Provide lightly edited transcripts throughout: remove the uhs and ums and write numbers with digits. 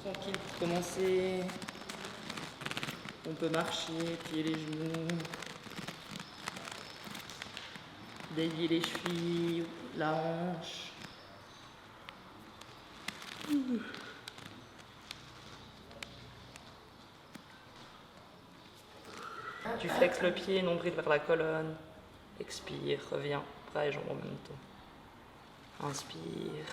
Tranquille pour commencer. On peut marcher, plier les genoux, délier les chevilles, la hanche. Tu flexes le pied, nombril vers la colonne. Expire, reviens, bras et jambes en même temps. Inspire.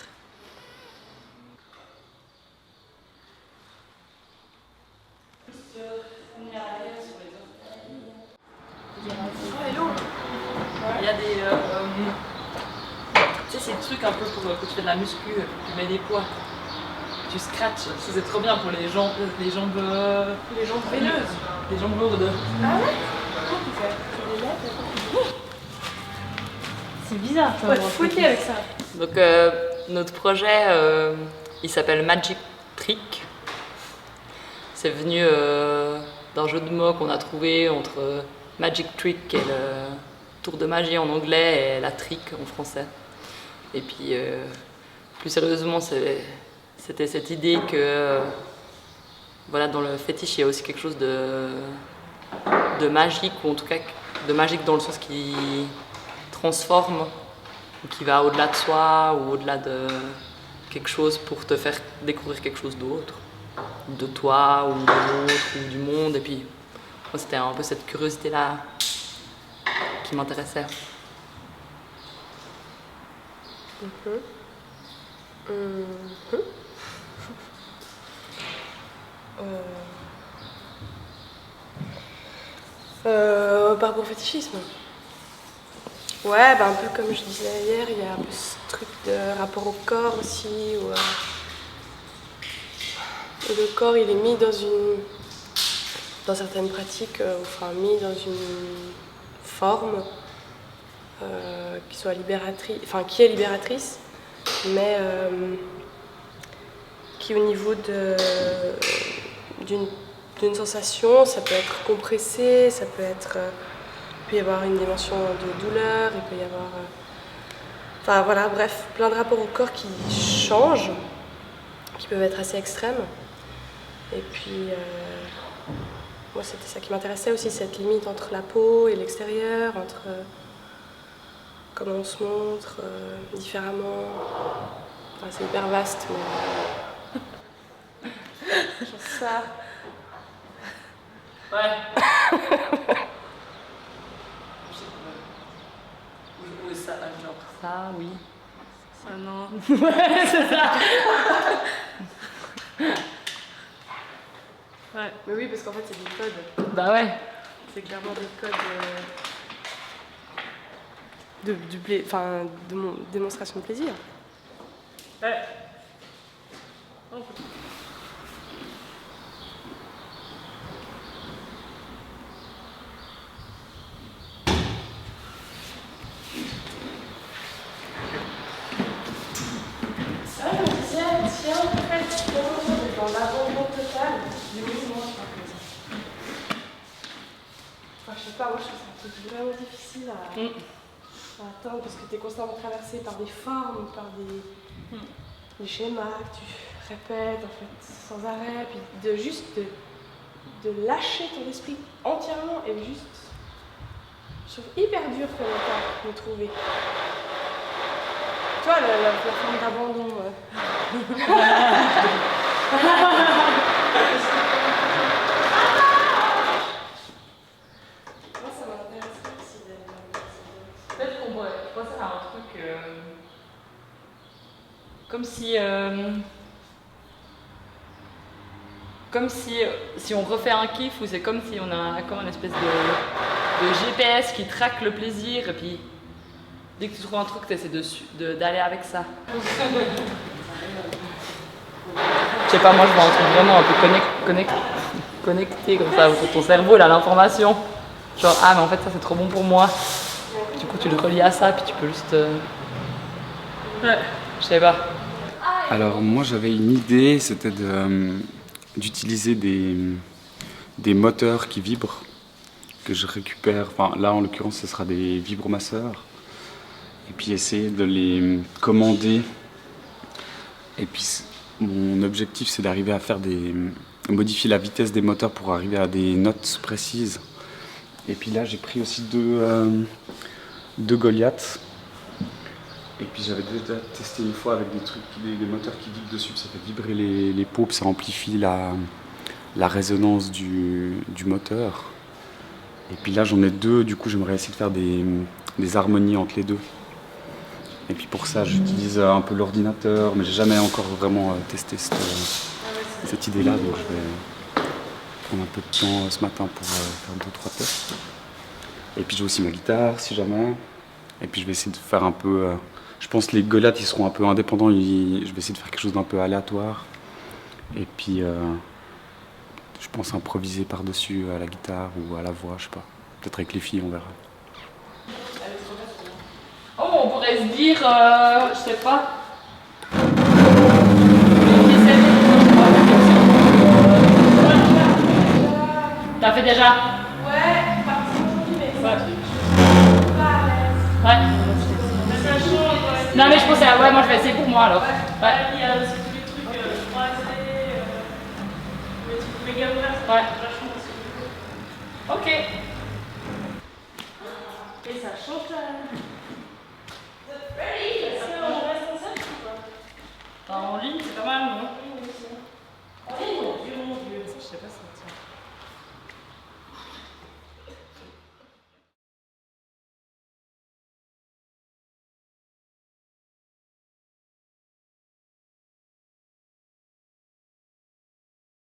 Il y a des... tu sais, c'est des trucs un peu pour quand tu fais de la muscu, tu mets des poids, tu scratches, c'est trop bien pour les jambes veineuses, les jambes lourdes. Ah ouais? Comment tu fais? C'est bizarre, ça. Faut être fouetté avec ça. Donc notre projet, il s'appelle Magic Trick. C'est venu d'un jeu de mots qu'on a trouvé entre Magic Trick, qui est le tour de magie en anglais, et la trick en français. Et puis, plus sérieusement, c'était cette idée que, voilà, dans le fétiche, il y a aussi quelque chose de magique, ou en tout cas de magique dans le sens qui transforme, ou qui va au-delà de soi, ou au-delà de quelque chose pour te faire découvrir quelque chose d'autre, de toi, ou de l'autre, ou du monde. Et puis, moi, c'était un peu cette curiosité-là qui m'intéressait. Par rapport au fétichisme. Ouais, bah un peu comme je disais hier, il y a un peu ce truc de rapport au corps aussi, où le corps il est mis dans certaines pratiques, enfin mis dans une forme qui soit libératrice, enfin qui est libératrice, mais qui au niveau d'une sensation, ça peut être compressé, ça peut être... il peut y avoir une dimension de douleur, il peut y avoir... enfin voilà, bref, plein de rapports au corps qui changent, qui peuvent être assez extrêmes. Et puis, moi c'était ça qui m'intéressait aussi, cette limite entre la peau et l'extérieur, entre comment on se montre différemment. Enfin, c'est hyper vaste, mais... genre ça... Ouais. Ou ça, genre ça, oui. Ah non. Ouais, c'est ça. Ouais, mais oui, parce qu'en fait, c'est des codes. Bah ouais. C'est clairement des codes de démonstration de plaisir. Ouais. Ça, je me disais, tiens, en fait, dans l'abandon total, du coup, moi, je pense que ça. Enfin, je sais pas, moi, je trouve ça un truc vraiment difficile à atteindre parce que tu es constamment traversé par des formes, par des schémas que tu répètes, en fait, sans arrêt, puis de lâcher ton esprit entièrement et juste. Je trouve hyper dur comme temps de trouver. Tu vois, la forme d'abandon. Moi, ça m'intéresse aussi d'être. Peut-être qu'on pourrait penser à un truc comme si on refait un kiff, ou c'est comme si on a comme une espèce de GPS qui traque le plaisir, et puis dès que tu trouves un truc, tu essaies d'aller avec ça. Je sais pas, moi je vois un truc vraiment un peu connecté comme ça, où ton cerveau il a l'information. Genre, ah mais en fait ça c'est trop bon pour moi. Du coup tu le relis à ça, puis tu peux juste... Ouais, je sais pas. Alors moi j'avais une idée, c'était d'utiliser des moteurs qui vibrent, que je récupère. Enfin, là, en l'occurrence, ce sera des vibromasseurs. Et puis essayer de les commander. Et puis mon objectif, c'est d'arriver à faire modifier la vitesse des moteurs pour arriver à des notes précises. Et puis là, j'ai pris aussi deux Goliath. Et puis j'avais déjà testé une fois avec des moteurs qui vibrent dessus. Ça fait vibrer les pots, puis ça amplifie la résonance du moteur. Et puis là, j'en ai deux. Du coup, j'aimerais essayer de faire des harmonies entre les deux. Et puis pour ça, j'utilise un peu l'ordinateur, mais j'ai jamais encore vraiment testé cette idée-là. Donc je vais prendre un peu de temps ce matin pour faire 2-3 tests. Et puis j'ai aussi ma guitare, si jamais. Et puis je vais essayer de faire un peu... je pense que les Goliath, ils seront un peu indépendants. Je vais essayer de faire quelque chose d'un peu aléatoire. Et puis je pense improviser par-dessus à la guitare ou à la voix, je sais pas. Peut-être avec les filles, on verra. Oh, on pourrait se dire, je sais pas. T'as fait déjà? Ouais, parti aujourd'hui, mais Ouais. pas à l'aise. Ouais. Mais ça change, Non mais je pensais, ouais, moi je vais essayer pour moi alors. Ouais. Il y a aussi tous les trucs croisés, les trucs méga ouverts, ça Ouais. change vachement aussi. Ok. Et ça change la... Ready? Est-ce qu'on reste en scène ou pas? En ligne, c'est pas mal, non? Oh mon Dieu, mon Dieu. Je sais pas si...